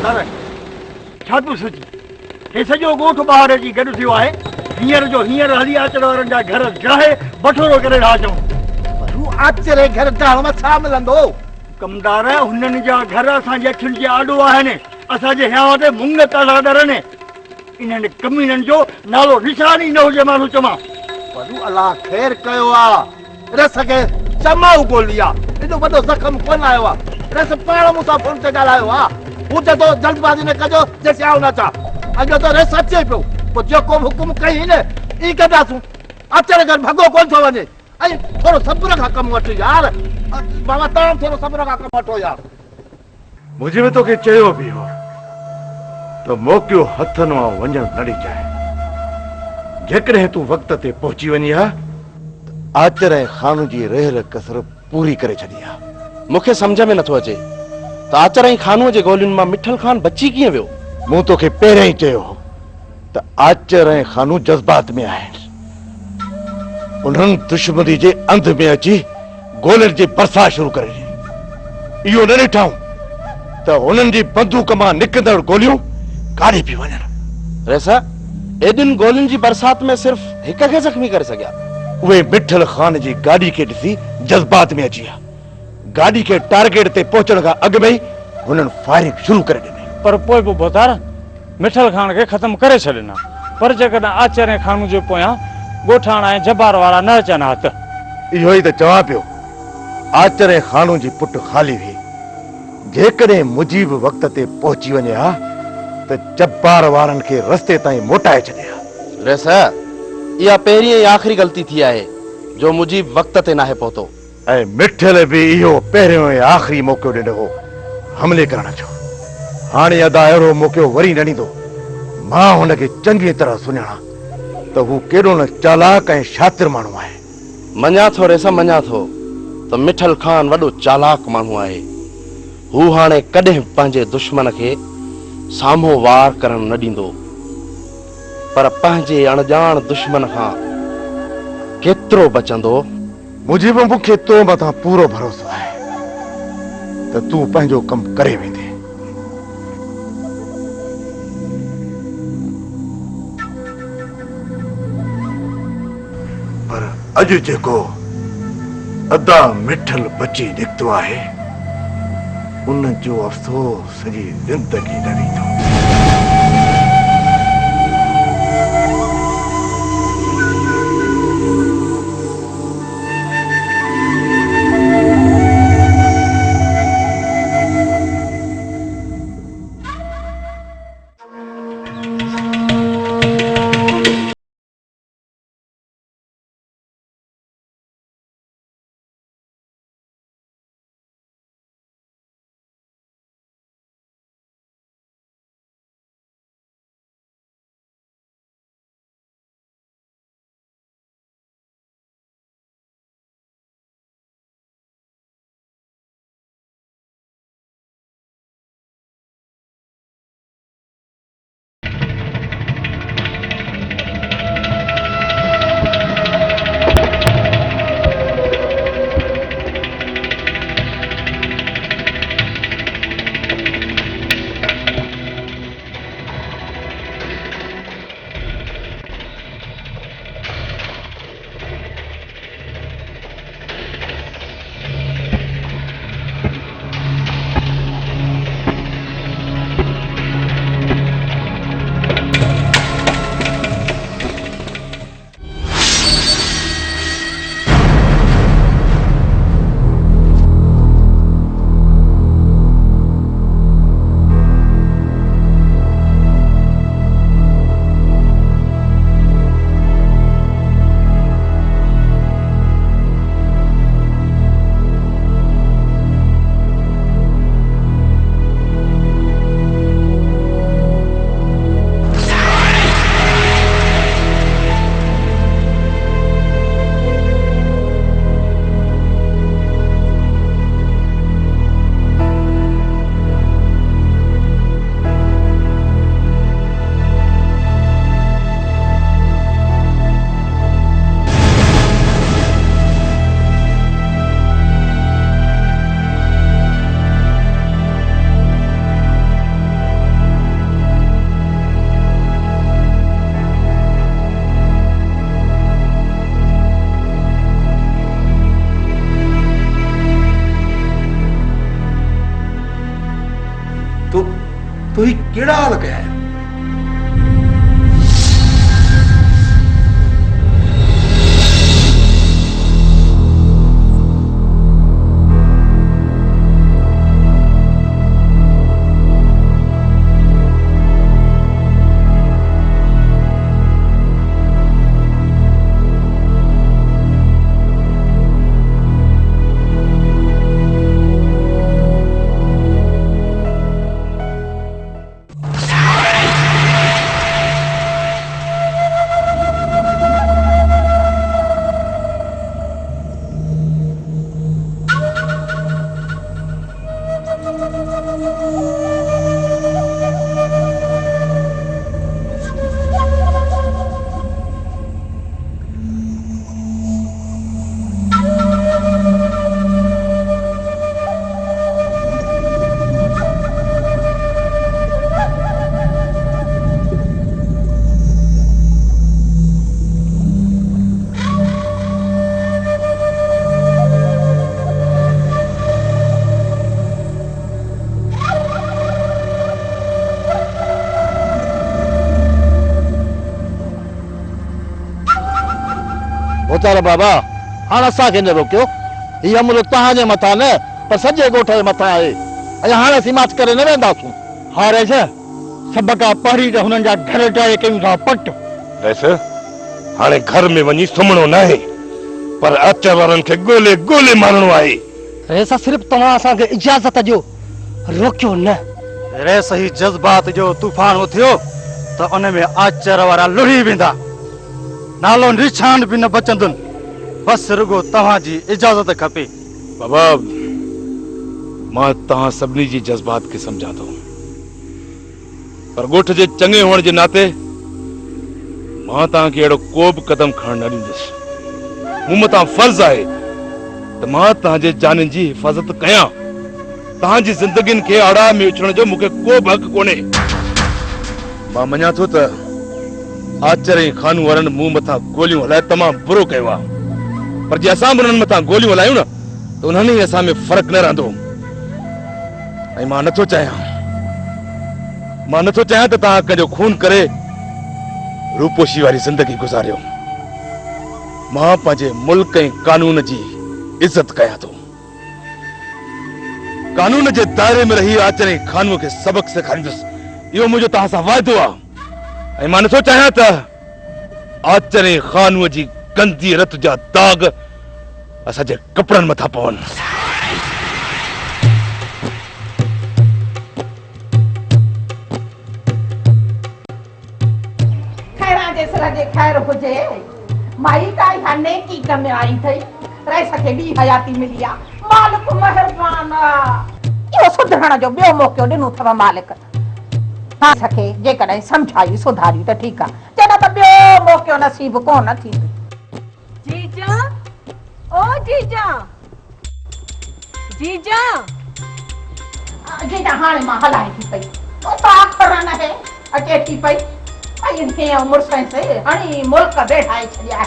कमदार छा तूं सोची हे सॼो ॻोठ ॿार जी गॾु थियो आहे हींअर जो हींअर हली अचण वारनि जा घर ॼाहे बठोरो करे रहा चऊं आचरे घर ॼाण में छा मिलंदो कमदार हुननि जा घर असांजे अखियुनि जे आॾो आहिनि असांजे हियांव ते मुंग ताला डरनि इन्हनि कमीननि जो नालो निशान ई न हुजे माण्हू चवां वरू अलाह ख़ैर कयो आहे रस खे चमाऊ ॻोल्ही आहे एॾो वॾो ज़ख़्म कोन आयो आहे रस पाण मूंसां फोन ते ॻाल्हायो आहे हू चए थो जल्दबाज़ी न कजो जेसि आऊं न अचां अॻे त रस अचे पियो पोइ जेको हुकुम कई न ई कंदासूं अचण घर भॻो कोन थो वञे ऐं थोरो सब्र खां कमु वठो यार बाबा तव्हां थोरो सब्र खां कमु वठो यार मुंहिंजे में तोखे चयो बि हो त मौक़ियो हथनि मां वञणु न ॾिजाए जेकॾहिं तूं वक़्त ते पहुची वञी हा आचर ऐं खान जी रहियल कसर पूरी करे छॾी आहे मूंखे सम्झ में नथो अचे त आचर ऐं खानूअ जे गोलियुनि मां मिठल खान बची कीअं वियो मूं तोखे पहिरियों ई चयो हो त आचर ऐं खानू जज़्बात में आहिनि उन्हनि दुश्मनी जे अंध में अची गोलनि जी बरसात शुरू करे ॾिनी इहो न ॾिठऊं त उन्हनि जी बंदूक मां निकिरंदड़ गोलियूं काॾे पई वञनि रेसा एॾिन गोलियुनि जी बरसात में सिर्फ़ हिक खे ज़ख़्मी करे सघिया उहे मिठल खान जी गाॾी खे ॾिसी जज़्बात में अची विया गाॾी खे टारगेट ते पहुचण खां अॻु में ई हुननि फायरिंग शुरू करे ॾिनी पर पोइ बि बोतार मिठल खान खे ख़त्म करे छॾिना पर जेकॾहिं आचर ऐं खानू जे पोयां ॻोठाणा ऐं जबार वारा न अचनि हा त इहो ई त चवां पियो आचर ऐं खानू जी पुट ख़ाली हुई जेकॾहिं मुजीब वक़्त ते पहुची वञे हा त जब्बार वारनि खे रस्ते ताईं मोटाए छॾे हा रेसा इहा पहिरीं ऐं आख़िरी ग़लती थी आहे जो मुजीब वक़्त ते नाहे पहुतो ऐं मिठल बि इहो पहिरियों ऐं आख़िरी मौक़ो ॾिनो हो हमले करण जो हाणे अदा अहिड़ो मौक़ो वरी न ॾींदो मां हुनखे चङी तरह सुञाणा त हू केॾो न चालाक ऐं शातिर माण्हू आहे मञा थो रेसा मञा थो त मिठल खान वॾो चालाक माण्हू आहे हू हाणे कॾहिं पंहिंजे दुश्मन खे साम्हूं वार करण न ॾींदो पर पंहिंजे अणॼाण दुश्मन खां केतिरो बचंदो मुजिब मूंखे तो मथां पूरो भरोसो आहे त तूं पंहिंजो कमु करे वेंदे पर अॼु जेको अदा मिठल बची निकितो आहे उन जो अफ़सोस सॼी ज़िंदगी न वेंदो तो ही केड़ा हाल कया है? उतार बाबा हाणे असांखे न रोकियो हीअ अमल तव्हांजे मथां न पर सॼे ॻोठ जे मथां आहे ऐं हाणे असीं माच करे न वेंदासूं। हा रेस सभ खां पहिरीं त हुननि जा घर टाए कयूं था पट। रेस हाणे घर में वञी सुम्हणो न आहे पर अचण वारनि खे ॻोल्हे ॻोल्हे मारणो आहे। रेस सिर्फ़ तव्हां असांखे इजाज़त ॾियो, रोकियो न। रेस ही जज़्बात जो तूफ़ान उथियो त उन में आचर वारा लुड़ी वेंदा, नालो निशान बि न बचंदुनि। बसि रुगो तव्हांजी इजाज़त खपे। बाबा मां तव्हां सभिनी जी जज़्बात खे सम्झां थो पर ॻोठ जे चङे हुअण जे नाते मां तव्हांखे अहिड़ो को बि क़दम खणण न ॾींदुसि। मूं मथां फर्ज़ आहे त मां तव्हांजे जाननि जी हिफ़ाज़त कयां। तव्हांजी ज़िंदगियुनि खे आड़ा में उछलण जो मूंखे को बि हक़ कोन्हे। मां मञा थो त आचर ऐं खानू वारनि मूं मथां गोलियूं हलाए तमामु बुरो कयो आहे पर जे असां बि उन्हनि मथां गोलियूं हलायूं न त उन्हनि ई असां में फ़र्क़ु न रहंदो। ऐं मां नथो चाहियां त तव्हां कंहिंजो खून करे रूपोशी वारी ज़िंदगी गुज़ारियो। मां पंहिंजे मुल्क ऐं कानून जी इज़त कयां थो। कानून जे दायरे में रही आचर ऐं खानूअ खे सबक़ सेखारींदुसि, इहो मुंहिंजो तव्हां सां वाइदो आहे। ऐं मां नथो चाहियां त आचर ऐं खानूअ जी गंदी रत जा दाग असांजे कपड़नि मथां पवनि। खैर हुजे माई काई हने की कम आई थई रह सके भी हयाती मिली आ। मालिक मेहरबान यो सुधरण जो बियो मौको दिनो थवा मालिक। हाँ सके जे कॾहिं समझाई सुधारी त ठीक आ, जॾहिं त बियो मौको नसीब कोन थी। जीजा ओ जीजा जीजा जीजा हाणे मां हलाए थी पई तो आखर न है अचे थी पई आई इनके मुर्सैं से हणी मुल्क बैठाए छलिया है।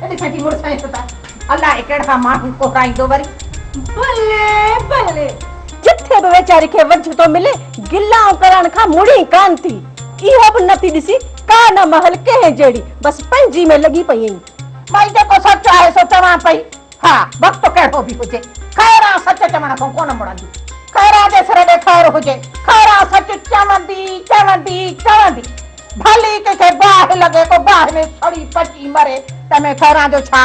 एडी सटी मुर्सैं से अल्लाह केड़ा माण्हू कोराइंदो वरी। भले भले जिथे बि वेचारी खे वंझ तो मिले गिलाउ करण खां मुड़ी कान थी। इहो बि नथी ॾिसी का न महल कंहिं जहिड़ी बस पंहिंजी में लॻी पई आहीं। भाई जेको सच आहे सो चवां पई। हा वक़्तु कहिड़ो बि हुजे खैरा सच चवण खां कोन मुड़ंदी। खैरा जे सिर ते खैर हुजे खैरा सच चवंदी चवंदी चवंदी भली के बाह लगे को बाह में थोड़ी पची मरे तमे खैरा जो छा।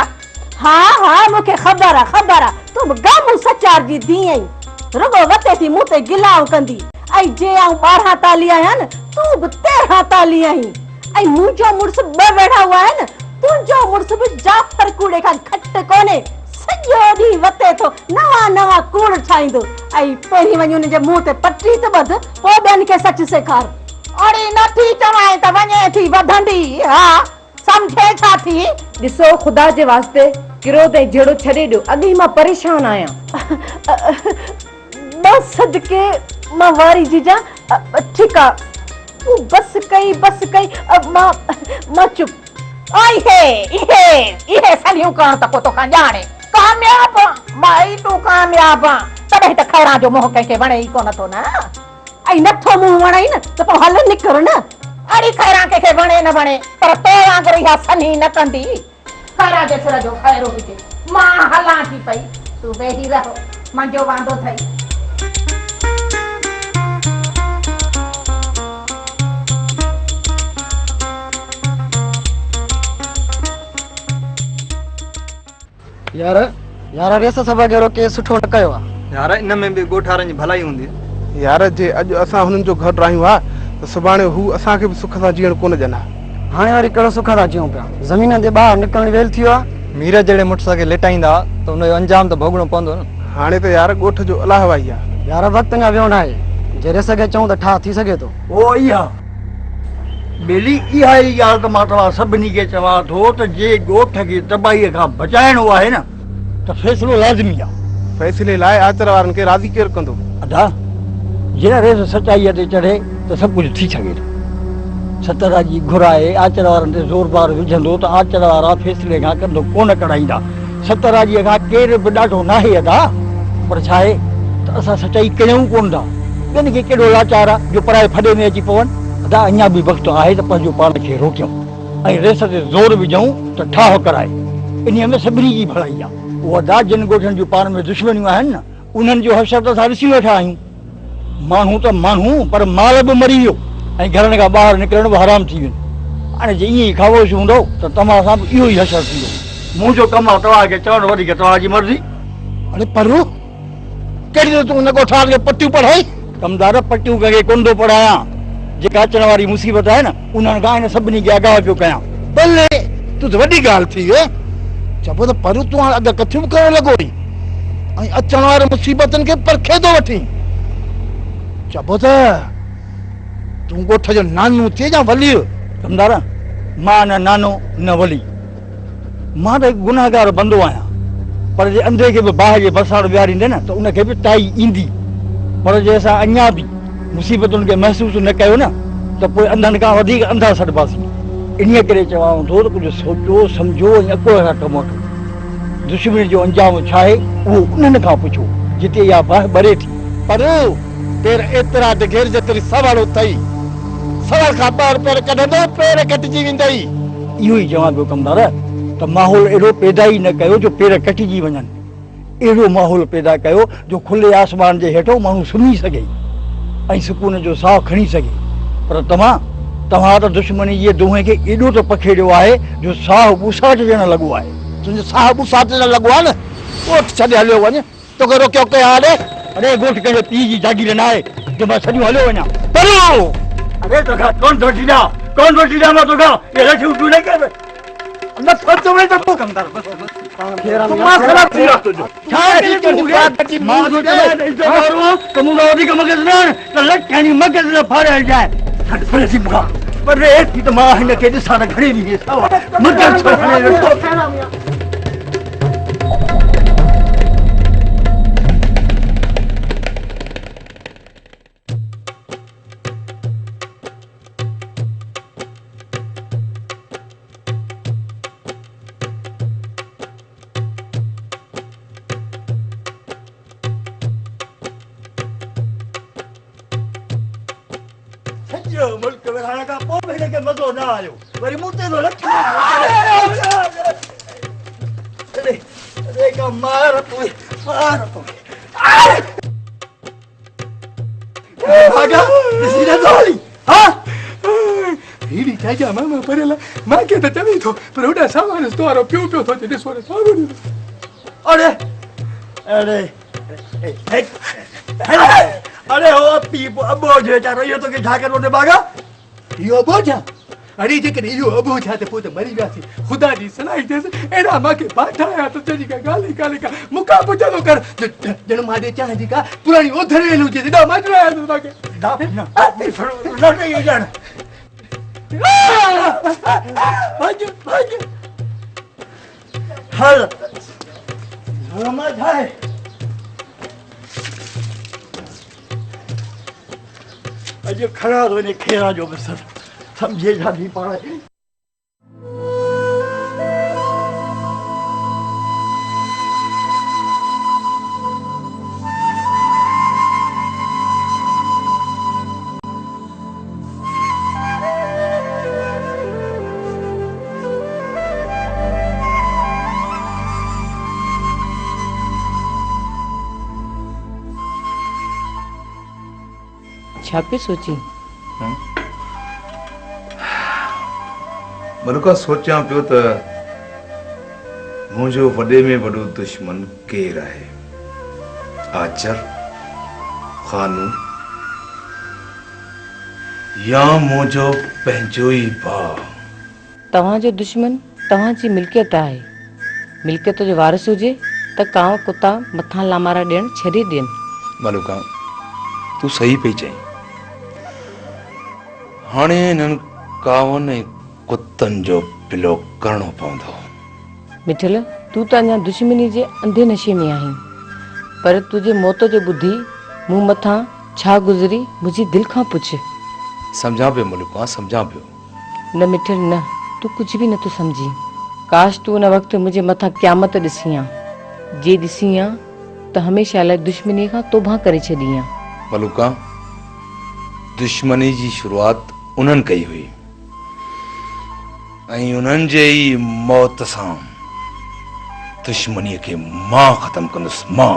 हाँ हाँ मूंखे ख़बर आहे तूं गम सचार जी धी आहीं। रुगो वते थी मूं ते गिलाउ कंदी ऐं जे आऊं 12 ताली आहियां न तूं बि 13 ताली आहीं। ऐं मुंहिंजो मुड़ुस ॿ वेड़ा हुआ आहिनि, तुंहिंजो मुड़ुस बि जाफर कूड़े खां घटि कोन्हे। सॼो ॾींहुं वते थो नवां कूड़ ठाहींदो ऐं पहिरीं वञी हुनजे मुंहं ते पटी त ॿध पोइ ॿियनि खे सच सेखार। अड़ी नथी चवां त वञे थी वधंदी। हा समझे छा थी। ॾिसो ख़ुदा जे वास्ते किरोध ऐं जहिड़ो छॾे ॾियो, अॻे मां परेशान आहियां। बस सदके मां वारी जीजा ठीकु आहे तूं बस कई मां चुप। इहे सलियूं करण त को तोखां ॼाणे कामयाब माई तूं कामयाब तॾहिं त खैरा जो मोह कंहिंखे वणे ई कोन थो न। ऐं नथो मुंहुं वणाई न त पोइ हल निकिर न। अड़ी खैरा के वणे न वणे पर तो वांगुरु इहा सनी न कंदी। खैरा जे सिर जो खैरो हुजे मां हलां थी पई तूं वेही रहो मुंहिंजो वांदो अथई। यार यार रेस सभा जहिड़ो केस सुठो न कयो आहे। यार इन में बि ॻोठारनि जी भलाई हूंदी। यार जे अॼु असां हुननि जो घर रहियूं हा त सुभाणे हू असांखे बि सुख सां जीअण कोन ॼना। हाणे वरी कहिड़ो सुख था अचूं पिया, ज़मीन जे ॿाहिरि निकिरणु वेल थी वियो आहे। मीर जहिड़े मुड़ुस खे लेटाईंदा त हुनजो अंजाम त भोगणो पवंदो न। हाणे त यार ॻोठ जो अलाह वाई आहे। यार वक़्तु अञा वियो न आहे, जे रेस खे चऊं त ठा थी सघे थो। ओ इहा बेली इहा ई ॻाल्हि त मां तव्हां सभिनी खे चवां थो त जे ॻोठ खे तबाहीअ खां बचाइणो आहे न त फ़ैसिलो लाज़मी आहे। फ़ैसिले लाइ आचर वारनि खे राज़ी केरु कंदो? अदा जॾहिं रेस सचाईअ ते चढ़े त सभु कुझु थी सघे थो। सतरा जी घुराए आचर वारनि ते ज़ोर बार विझंदो त आचर वारा फ़ैसिले खां कंदो कोन कढाईंदा। सतरा जी खां केरु बि ॾाढो नाहे अदा, पर छा आहे त असां सचाई कयूं कोन था। ॿियनि खे केॾो लाचार आहे जो पराए फॾे में अची पवनि। अदा अञा बि वक़्तु आहे त पंहिंजो पाण खे रोकियूं ऐं रेस ते ज़ोर विझूं त ठाह कराए। इन में सभिनी जी भलाई आहे। उहा अदा जिन ॻोठनि जूं पाण में दुश्मनियूं आहिनि न उन्हनि जो हशर त असां ॾिसी वेठा आहियूं। माण्हू त माण्हू पर माल बि मरी वियो ऐं घरनि खां ॿाहिरि निकिरणु बि हराम थी वियो। हाणे जे ईअं ई ख़ामोश हूंदो त तव्हां सां बि इहो ई हशर थींदो। मुंहिंजो कमु आहे तव्हांखे चवणु वधीक तव्हांजी मर्ज़ी। अरे परू कहिड़ी तूं हुन ॻोठार खे पटियूं पढ़ाई? कमदार पटियूं कंहिंखे कोन थो पढ़ायां। जेका अचण वारी मुसीबत आहे न उन्हनि खां हिन सभिनी खे आगाह पियो कयां। भले तूं त वॾी ॻाल्हि थी वे। चबो त परू तूं हाणे अॻु कथियूं करण लॻो ऐं अचण वारे मुसीबतनि खे परखे थो वठी। चबो त तूं ॻोठ जो नानू थिए या वली? कमदार मां न नानो न वली, मां त गुनाहगार बंदो आहियां। पर जे अंधे खे बि बाहि जे बरसात विहारींदे न त उनखे बि ताई ईंदी। पर जे असां अञा बि मुसीबतुनि खे महसूसु न कयो न त पोइ अंधनि खां वधीक अंधा सॾिबासीं। इन्हीअ करे चवां थो त कुझु सोचो सम्झो ऐं अकुल सां कमु वठो। दुश्मनी जो अंजाम छा आहे उहो उन्हनि खां पुछो जिते इहा बाहि ॿरे थी। पर पेर एतिरा ढिघेर जेतिरी सवालो अथई, सवाल खां ॿ पेर कढंदो पेर कटिजी वेंदई। इहो ई चवां पियो कमदार त माहौल अहिड़ो पैदा ई न कयो जो पेर कटिजी वञनि। अहिड़ो माहौल पैदा कयो जो खुले आसमान जे हेठो माण्हू सुम्ही सघे ऐं सुकून जो साह खणी सघे। पर तव्हां त दुश्मनी जे दुहे खे एॾो त पखेड़ियो आहे जो साह ॿुसाट ॾियणु लॻो आहे। तुंहिंजो साह ॿुसाट ॾियणु लॻो आहे न, ॻोठ छॾे हलियो वञ। तोखे रोकियो कया हाणे? अरे ॻोठ कंहिंजे पीउ जी जागीर न आहे जो मां सॼो हलियो वञा। परू अरे तोखां कौन वठी ॾियां मां तोखां ये रखियूं तूं न कर न फतो में तो कमदार बस तू मां खराब थी रहा तुझो छा थी करूं मां तो चला इज्जत करूं तो मुझे वधीक मगज न त लखनी मगज न फाड़े जाए छड फड़े सी मुखा पर रे थी त मां हिन खे ॾिसां न घड़ी दी मगज छो मुल्क विढ़ाइण खां पोइ बि हिनखे मज़ो न आयो वरी मूं ते थो लख मार तूं ॾिसी नथो हली हा हीड़ी चाचा मामा परेला मां के त चवी थो पर उडा सामान तो वारो पियो पियो थो ॾिसो रे सामान अरे अरे अरे ओ पी अबो जो चारो यो तो के छा करो ने बागा यो बोझा अरे जेकर इहो अबो छा त पोइ त मरी वियासीं खुदा जी सनाई देस एड़ा मां के बाठा आया त तेरी का गाली गाली का मुका पुछो कर जन मां दे चाह जी का पुरानी ओधरेल हुजे दा मजरा आया तो के ना ना ना ये जान भाज हल हमा जाए अॼु खड़ा तो ने खेरा जो बसर समझे जाती पाए छा पे सोची? मलका सोचां पियो त मुंहिंजो वॾे में वॾो दुश्मन केरु आहे? आचर, खानू या मुंहिंजो पंहिंजो ई भाउ? तव्हांजो दुश्मन तव्हांजी मिल्कियत आहे। मिल्कियत जो वारिस हुजे त कांव कुत्ता मथां लामारा ॾियण छॾे ॾियनि। मलका तूं सही पई चईं। हाणे हिननि कावनि ऐं कुतनि जो पिलो करणो पवंदो। मिठल, तूं त अञा दुश्मनी जे अंधे नशे में आहीं, पर तुंहिंजे मौत जो ॿुधी मूं मथां छा गुज़री मुंहिंजी दिलि खां पुछ। सम्झां पियो मलका, सम्झां पियो। न मिठल न, तूं कुझु बि नथो सम्झी। काश तूं उन वक़्तु मुंहिंजे मथां क़यामत ॾिसी आ। जे ॾिसी आ त हमेशह लाइ दुश्मनी खां तौबा करे छॾी आ। मलका, दुश्मनी जी शुरूआत उन्हनि कई हुई ऐं उन्हनि जे ई मौत सां दुश्मनीअ खे मां ख़तमु कंदुसि। मां